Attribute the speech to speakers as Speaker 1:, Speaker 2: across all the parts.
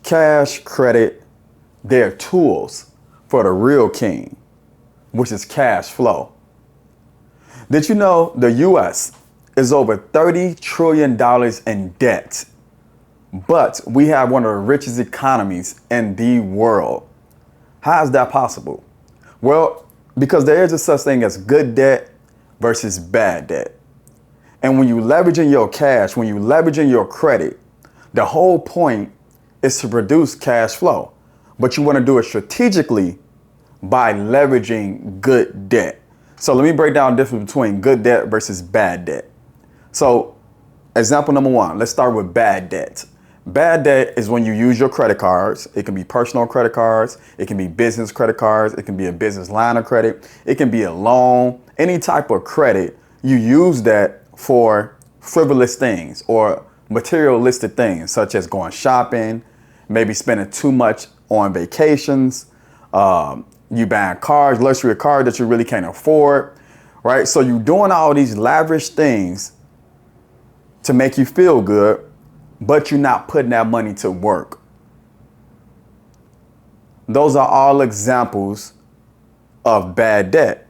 Speaker 1: cash, credit, they're tools for the real king, which is cash flow. Did you know the US is over $30 trillion in debt, but we have one of the richest economies in the world? How is that possible? Well, because there is a such thing as good debt versus bad debt. And when you leveraging your cash, when you leveraging your credit, the whole point is to produce cash flow. But you want to do it strategically by leveraging good debt. So let me break down the difference between good debt versus bad debt. So example number one, let's start with bad debt. Bad debt is when you use your credit cards. It can be personal credit cards. It can be business credit cards. It can be a business line of credit. It can be a loan, any type of credit. You use that for frivolous things or materialistic things, such as going shopping, maybe spending too much on vacations, you buying cars, luxury cars that you really can't afford, right? So you're doing all these lavish things to make you feel good, but you're not putting that money to work. Those are all examples of bad debt.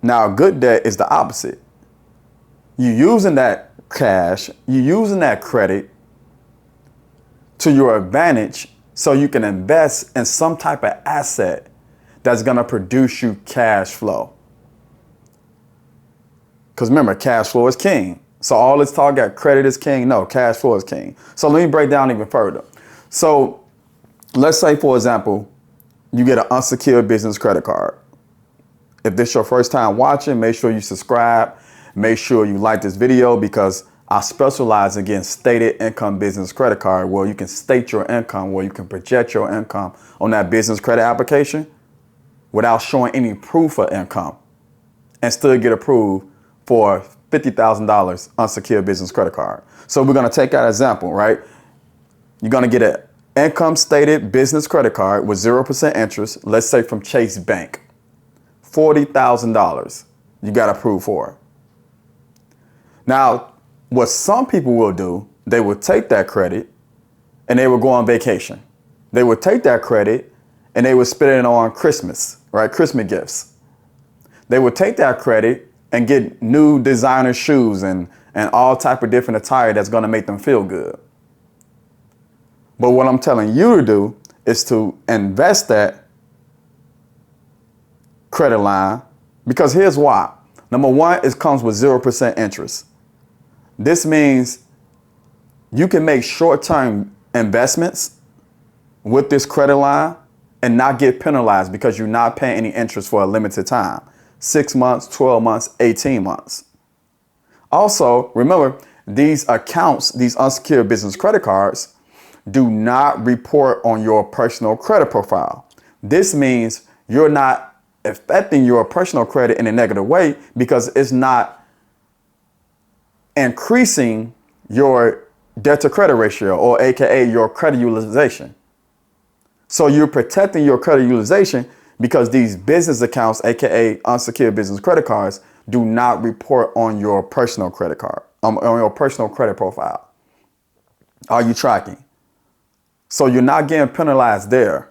Speaker 1: Now, good debt is the opposite. You're using that cash, you're using that credit to your advantage so you can invest in some type of asset that's going to produce you cash flow. Because remember, cash flow is king. So all this talk about credit is king. No, cash flow is king. So let me break down even further. So let's say, for example, you get an unsecured business credit card. If this is your first time watching, make sure you subscribe. Make sure you like this video, because I specialize in getting stated income business credit card, where you can state your income, where you can project your income on that business credit application without showing any proof of income and still get approved for $50,000 unsecured business credit card. So we're going to take that example, right? You're going to get an income stated business credit card with 0% interest, let's say from Chase Bank, $40,000 you got approved for. Now, what some people will do, they will take that credit and they will go on vacation. They would take that credit and they would spend it on Christmas, right? Christmas gifts. They would take that credit and get new designer shoes and all type of different attire that's going to make them feel good. But what I'm telling you to do is to invest that credit line, because here's why. Number one, it comes with 0% interest. This means you can make short-term investments with this credit line and not get penalized because you're not paying any interest for a limited time. 6 months, 12 months, 18 months. Also, remember, these accounts, these unsecured business credit cards, do not report on your personal credit profile. This means you're not affecting your personal credit in a negative way, because it's not increasing your debt to credit ratio, or AKA your credit utilization. So you're protecting your credit utilization, because these business accounts, AKA unsecured business credit cards, do not report on your personal credit card, on your personal credit profile. Are you tracking? So you're not getting penalized there.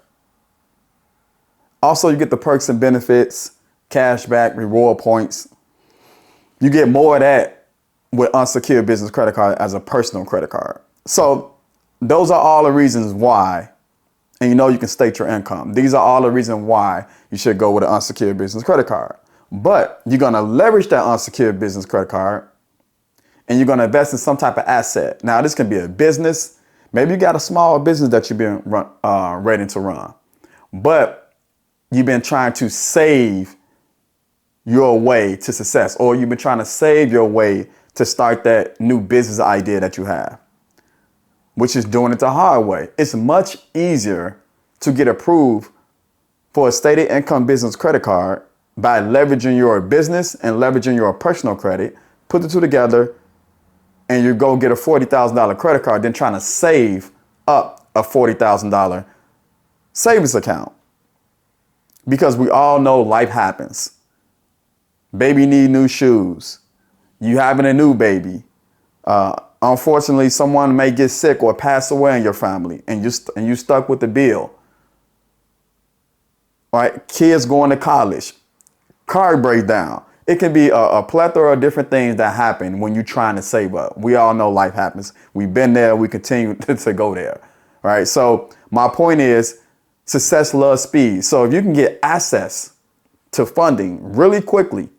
Speaker 1: Also, you get the perks and benefits, cash back, reward points. You get more of that with unsecured business credit card as a personal credit card. So those are all the reasons why. And you can state your income. These are all the reasons why you should go with an unsecured business credit card. But you're going to leverage that unsecured business credit card and you're going to invest in some type of asset. Now, this can be a business. Maybe you got a small business that you've been ready to run, but you've been trying to save your way to success, or you've been trying to save your way to start that new business idea that you have, which is doing it the hard way. It's much easier to get approved for a stated income business credit card by leveraging your business and leveraging your personal credit, put the two together, and you go get a $40,000 credit card, then trying to save up a $40,000 savings account. Because we all know life happens. Baby need new shoes. You having a new baby. Unfortunately, someone may get sick or pass away in your family, and you stuck with the bill. Right? Kids going to college, car breakdown. It can be a plethora of different things that happen when you're trying to save up. We all know life happens. We've been there. We continue to go there. Right? So my point is, success loves speed. So if you can get access to funding really quickly,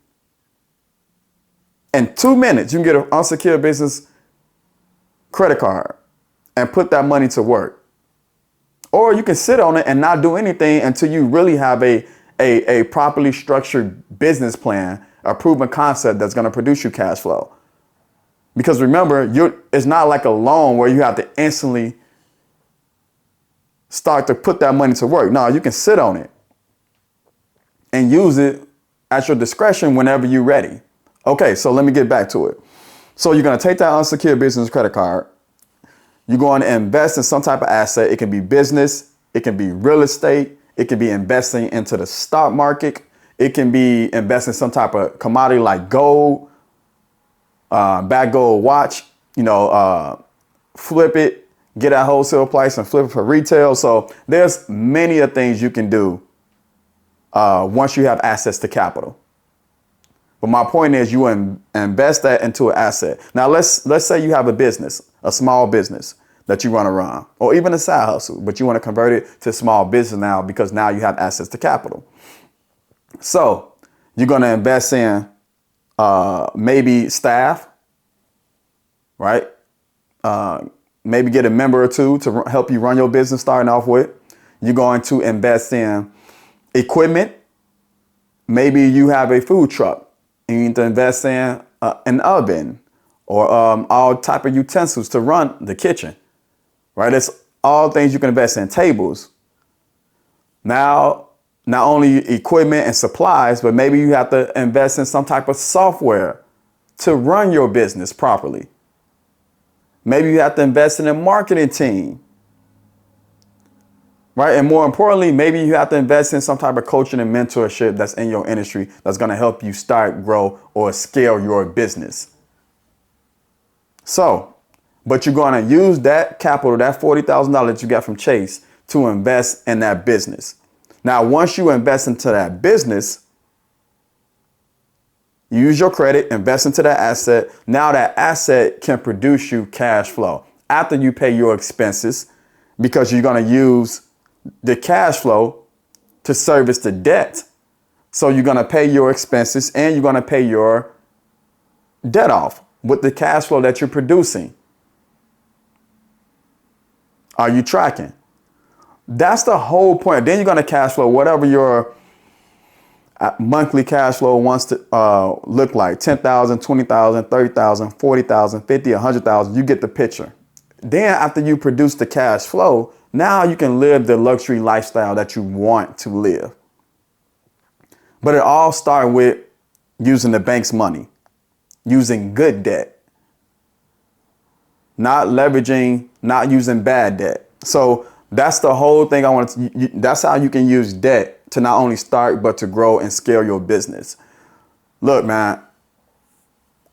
Speaker 1: in 2 minutes, you can get an unsecured business credit card and put that money to work. Or you can sit on it and not do anything until you really have a properly structured business plan, a proven concept that's going to produce you cash flow. Because remember, it's not like a loan where you have to instantly start to put that money to work. No, you can sit on it and use it at your discretion whenever you're ready. Okay, so let me get back to it. So you're going to take that unsecured business credit card. You're going to invest in some type of asset. It can be business. It can be real estate. It can be investing into the stock market. It can be investing in some type of commodity like gold, bag gold watch, flip it, get at wholesale price and flip it for retail. So there's many of things you can do once you have access to capital. But my point is, you invest that into an asset. Now, let's say you have a business, a small business that you want to run, or even a side hustle, but you want to convert it to small business now because now you have access to capital. So you're going to invest in maybe staff, right? Maybe get a member or two to help you run your business starting off with. You're going to invest in equipment. Maybe you have a food truck. You need to invest in an oven or all type of utensils to run the kitchen, right? It's all things you can invest in. Tables. Now, not only equipment and supplies, but maybe you have to invest in some type of software to run your business properly. Maybe you have to invest in a marketing team, right? And more importantly, maybe you have to invest in some type of coaching and mentorship that's in your industry that's going to help you start, grow, or scale your business. So, but you're going to use that capital, that $40,000 that you got from Chase, to invest in that business. Now, once you invest into that business, you use your credit, invest into that asset. Now that asset can produce you cash flow after you pay your expenses, because you're going to use the cash flow to service the debt. So you're going to pay your expenses and you're going to pay your debt off with the cash flow that you're producing. Are you tracking? That's the whole point. Then you're going to cash flow whatever your monthly cash flow wants to look like. 10,000, 20,000, 30,000, 40,000, 50, 100,000. You get the picture. Then after you produce the cash flow, now you can live the luxury lifestyle that you want to live. But it all starts with using the bank's money, using good debt, not leveraging, not using bad debt. So that's the whole thing I want to, that's how you can use debt to not only start, but to grow and scale your business. Look, man,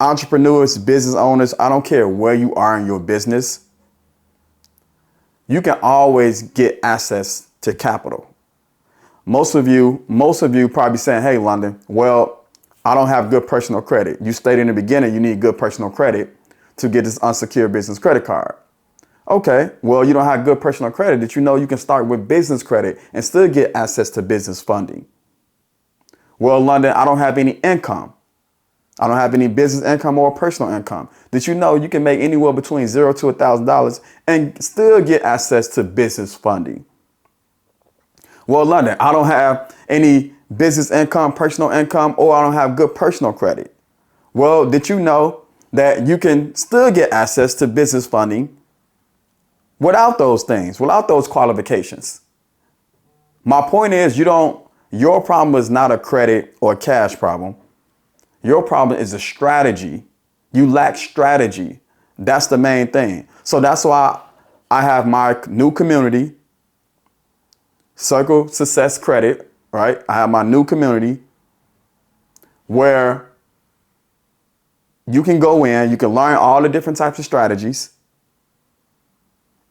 Speaker 1: entrepreneurs, business owners, I don't care where you are in your business. You can always get access to capital. Most of you probably saying, hey, London, well, I don't have good personal credit. You stated in the beginning, you need good personal credit to get this unsecured business credit card. Okay, well, you don't have good personal credit. Did you know you can start with business credit and still get access to business funding? Well, London, I don't have any income. I don't have any business income or personal income. Did you know you can make anywhere between $0 to $1,000 and still get access to business funding? Well, London, I don't have any business income, personal income, or I don't have good personal credit. Well, did you know that you can still get access to business funding without those things, without those qualifications? My point is, your problem is not a credit or cash problem. Your problem is a strategy. You lack strategy. That's the main thing. So that's why I have my new community, Circle Success Credit, right? I have my new community where you can go in, you can learn all the different types of strategies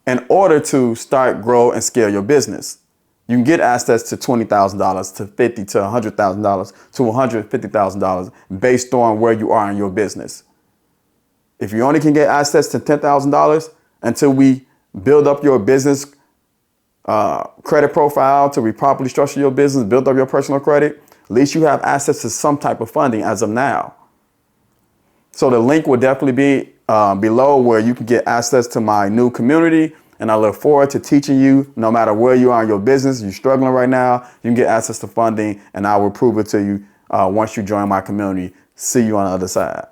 Speaker 1: in order to start, grow, and scale your business. You can get access to $20,000 to $50,000 to $100,000 to $150,000 based on where you are in your business. If you only can get access to $10,000 until we build up your business credit profile, till we properly structure your business, build up your personal credit, at least you have access to some type of funding as of now. So the link will definitely be below where you can get access to my new community. And I look forward to teaching you no matter where you are in your business. You're struggling right now, you can get access to funding, and I will prove it to you once you join my community. See you on the other side.